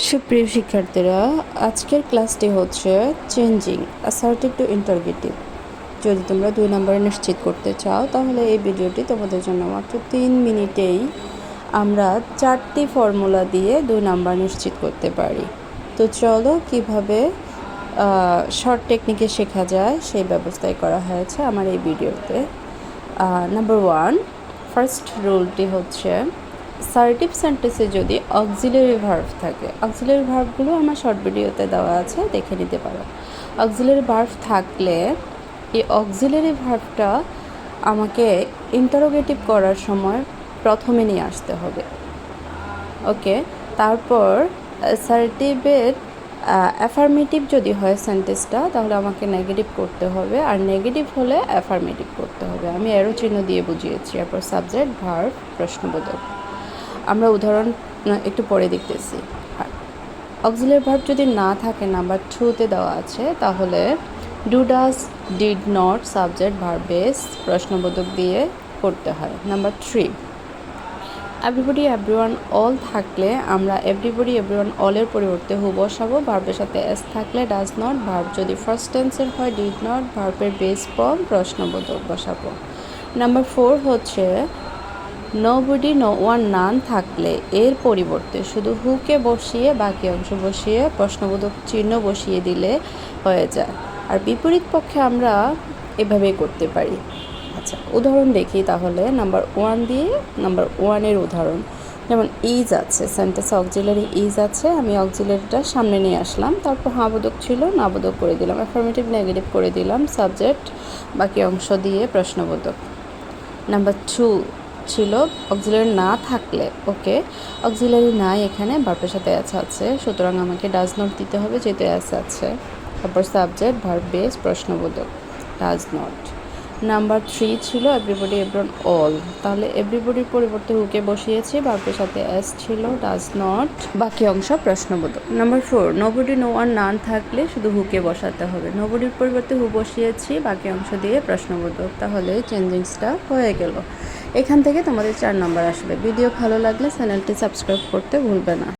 সুপ্রিয় শিক্ষার্থীরা, আজকের ক্লাসটি হচ্ছে চেঞ্জিং অ্যাসার্টিভ টু ইন্টারগেটিভ। যদি তোমরা 2 নম্বরে নিশ্চিত করতে চাও তাহলে এই ভিডিওটি তোমাদের জন্য মাত্র 3 মিনিটেই আমরা 4টি ফর্মুলা দিয়ে 2 নাম্বার নিশ্চিত করতে পারি। তো চলো কিভাবে শর্ট টেকনিকে শেখা যায় সেই ব্যবস্থাই করা হয়েছে আমার এই ভিডিওতে। নাম্বার 1, ফার্স্ট রুলটি হচ্ছে অ্যাসার্টিভ সেন্টেন্সে যদি অক্সিলারি ভার্ব থাকে, অক্সিলারি ভার্বগুলো আমার শর্ট ভিডিওতে দেওয়া আছে, দেখে নিতে পারো। অক্সিলারি ভার্ব থাকলে এই অক্সিলারি ভার্বটা আমাকে ইন্টারোগেটিভ করার সময় প্রথমে নিয়ে আসতে হবে। ওকে, তারপর অ্যাসার্টিভের অ্যাফার্মেটিভ যদি হয় সেন্টেন্সটা, তাহলে আমাকে নেগেটিভ করতে হবে, আর নেগেটিভ হলে অ্যাফার্মেটিভ করতে হবে। আমি অ্যারো চিহ্ন দিয়ে বুঝিয়েছি। এরপর সাবজেক্ট, ভার্ব, প্রশ্নবোধক। আমরা উদাহরণ একটু পরে দেখতেছি। অক্সিলারি ভার্ব যদি না থাকে, নাম্বার 2তে দেওয়া আছে, তাহলে do, does, did, not, subject, verb, base, প্রশ্নবোধক দিয়ে করতে হয়। নাম্বার 3, এভরিবডি, এভরিওয়ান, অল থাকলে আমরা এভরিবডি, এভরিওয়ান, অলের পরিবর্তে হু বসাবো। ভার্বের সাথে এস থাকলে ডাজ নট, ভার্ব যদি ফার্স্ট টেন্সের হয় ডিড নট, ভার্বের বেস ফর্ম প্রশ্নবোধক বসাবো। নাম্বার 4 হচ্ছে নোবডি, নো ওয়ান, নান থাকলে এর পরিবর্তে শুধু হুকে বসিয়ে বাকি অংশ বসিয়ে প্রশ্নবোধক চিহ্ন বসিয়ে দিলে হয়ে যায়। আর বিপরীত পক্ষে আমরা এভাবেই করতে পারি। আচ্ছা, উদাহরণ দেখি তাহলে। নাম্বার 1 দিয়ে নাম্বার 1-এর উদাহরণ, যেমন ইজ আছে, সেন্টেন্সে অক্সিলারি ইজ আছে, আমি অক্সিলারিটা সামনে নিয়ে আসলাম, তারপর হাবোধক ছিল, নাবোধক করে দিলাম, অ্যাফার্মেটিভ নেগেটিভ করে দিলাম, সাবজেক্ট বাকি অংশ দিয়ে প্রশ্নবোধক। নাম্বার 2 ছিল অক্সিলারি না থাকলে, ওকে অক্সিলারি নাই এখানে, ভার্বের সাথে অ্যাস আছে, সুতরাং আমাকে ডাজ নট দিতে হবে যেহেতু অ্যাস আছে। তারপর সাবজেক্ট, ভার্ব, বেস, প্রশ্নবোধক, ডাজ নট। নাম্বার 3 ছিল এভরিবডি, এভরিওয়ান, অল, তাহলে এভরিবডির পরিবর্তে হুকে বসিয়েছি, ভার্বের সাথে অ্যাস ছিল, ডাজ নট, বাকি অংশ প্রশ্নবোধক। নাম্বার 4, নোবডি, নো ওয়ান, নান থাকলে শুধু হুকে বসাতে হবে, নোবডির পরিবর্তে হু বসিয়েছি, বাকি অংশ দিয়ে প্রশ্নবোধক, তাহলে চেঞ্জিংসটা হয়ে গেল। এখান থেকে তোমাদের 4 নাম্বার আসবে। ভিডিও ভালো লাগলে চ্যানেলটি সাবস্ক্রাইব করতে ভুলবে না।